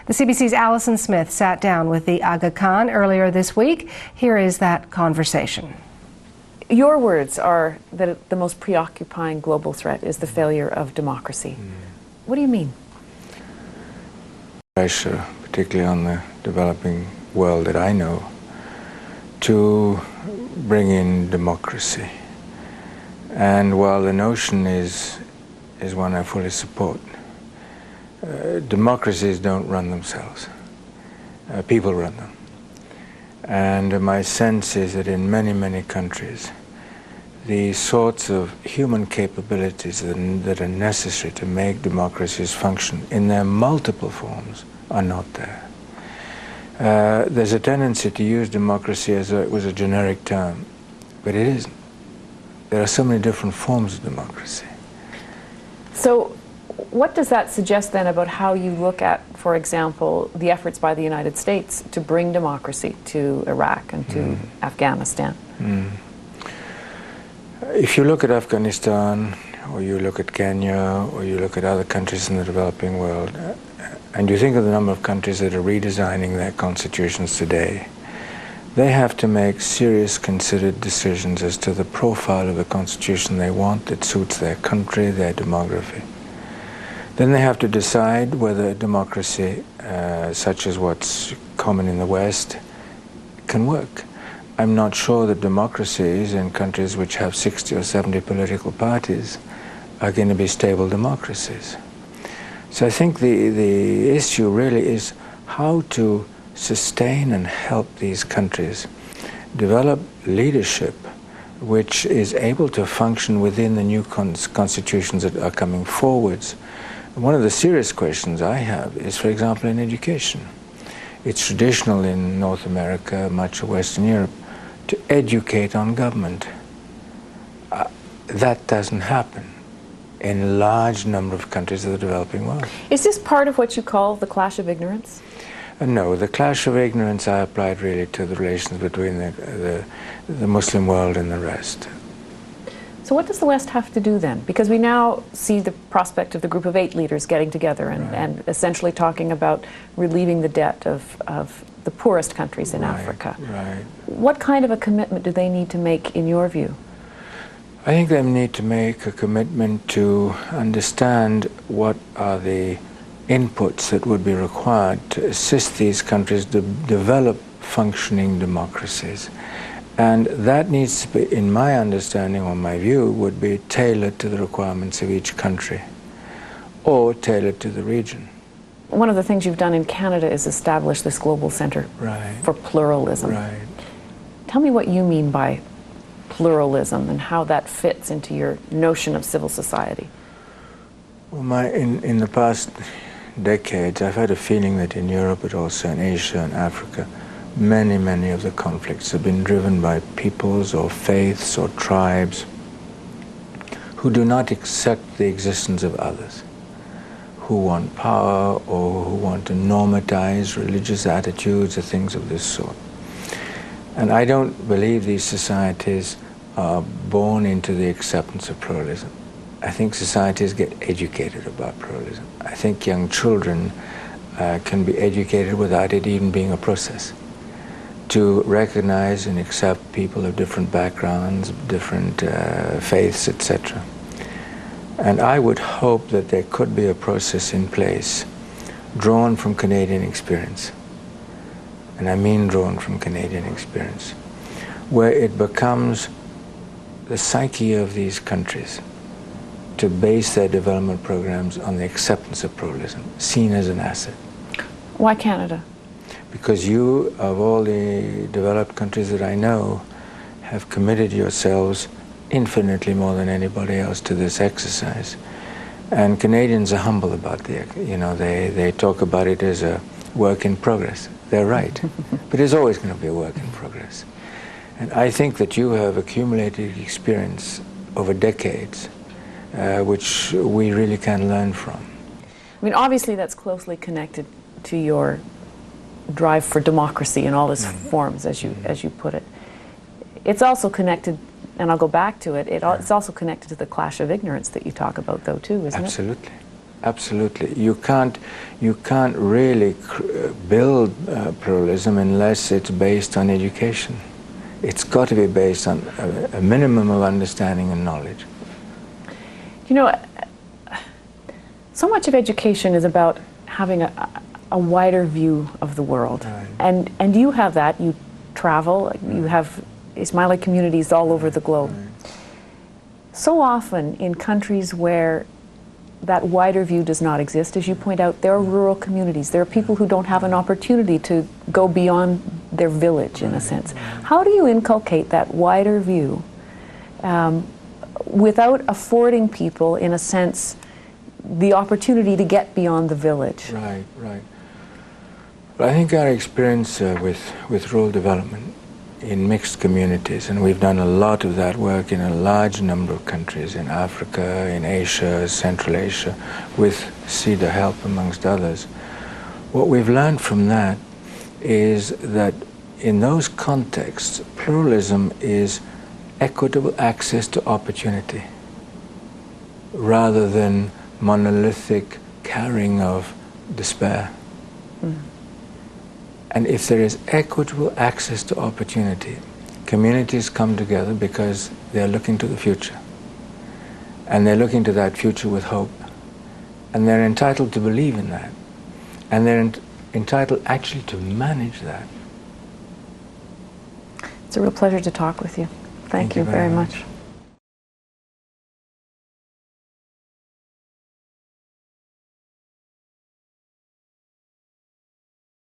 The CBC's Allison Smith sat down with the Aga Khan earlier this week. Here is that conversation. Your words are that the most preoccupying global threat is the failure of democracy. What do you mean? Pressure, particularly on the developing world that I know, to bring in democracy. And while the notion is one I fully support, democracies don't run themselves. People run them. And my sense is that in many, many countries, the sorts of human capabilities that are necessary to make democracies function in their multiple forms are not there. There's a tendency to use democracy as though it was a generic term, but it isn't. There are so many different forms of democracy. So what does that suggest then about how you look at, for example, the efforts by the United States to bring democracy to Iraq and to Afghanistan? If you look at Afghanistan, or you look at Kenya, or you look at other countries in the developing world, and you think of the number of countries that are redesigning their constitutions today, they have to make serious, considered decisions as to the profile of the constitution they want that suits their country, their demography. Then they have to decide whether democracy, such as what's common in the West, can work. I'm not sure that democracies in countries which have 60 or 70 political parties are going to be stable democracies. So I think the issue really is how to sustain and help these countries develop leadership which is able to function within the new constitutions that are coming forwards. One of the serious questions I have is, for example, in education. It's traditional in North America, much of Western Europe, to educate on government. That doesn't happen in a large number of countries of the developing world. Is this part of what you call the clash of ignorance? No, the clash of ignorance I applied really to the relations between the Muslim world and the rest. So what does the West have to do then? Because we now see the prospect of the Group of 8 leaders getting together and essentially talking about relieving the debt of the poorest countries in Africa. Right. What kind of a commitment do they need to make in your view? I think they need to make a commitment to understand what are the inputs that would be required to assist these countries to develop functioning democracies. And that needs to be, in my understanding or my view, would be tailored to the requirements of each country or tailored to the region. One of the things you've done in Canada is establish this global center for pluralism. Right. Tell me what you mean by pluralism and how that fits into your notion of civil society. Well, in the past decades, I've had a feeling that in Europe, but also in Asia and Africa, many of the conflicts have been driven by peoples or faiths or tribes who do not accept the existence of others, who want power or who want to normatize religious attitudes or things of this sort. And I don't believe these societies are born into the acceptance of pluralism. I think societies get educated about pluralism. I think young children can be educated without it even being a process, to recognize and accept people of different backgrounds, different faiths, etc. And I would hope that there could be a process in place drawn from Canadian experience, and I mean drawn from Canadian experience, where it becomes the psyche of these countries to base their development programs on the acceptance of pluralism, seen as an asset. Why Canada? Because you, of all the developed countries that I know, have committed yourselves infinitely more than anybody else to this exercise. And Canadians are humble about they talk about it as a work in progress. They're right. But it's always going to be a work in progress. And I think that you have accumulated experience over decades, which we really can learn from. I mean, obviously that's closely connected to your drive for democracy in all its forms, as you put it. It's also connected, and I'll go back to it, it's also connected to the clash of ignorance that you talk about, though, too, isn't it? Absolutely. Absolutely. You can't really build pluralism unless it's based on education. It's got to be based on a minimum of understanding and knowledge. You know, so much of education is about having a wider view of the world. Right. And you have that. You travel, you have Ismaili communities all over the globe. Right. So often in countries where that wider view does not exist, as you point out, there are rural communities. There are people who don't have an opportunity to go beyond their village, in a sense. How do you inculcate that wider view without affording people, in a sense, the opportunity to get beyond the village? Right, right. Well, I think our experience with rural development in mixed communities, and we've done a lot of that work in a large number of countries, in Africa, in Asia, Central Asia, with CEDA help amongst others. What we've learned from that is that in those contexts, pluralism is equitable access to opportunity rather than monolithic carrying of despair. Mm. And if there is equitable access to opportunity, communities come together because they're looking to the future. And they're looking to that future with hope. And they're entitled to believe in that. And they're entitled actually to manage that. It's a real pleasure to talk with you. Thank you very much.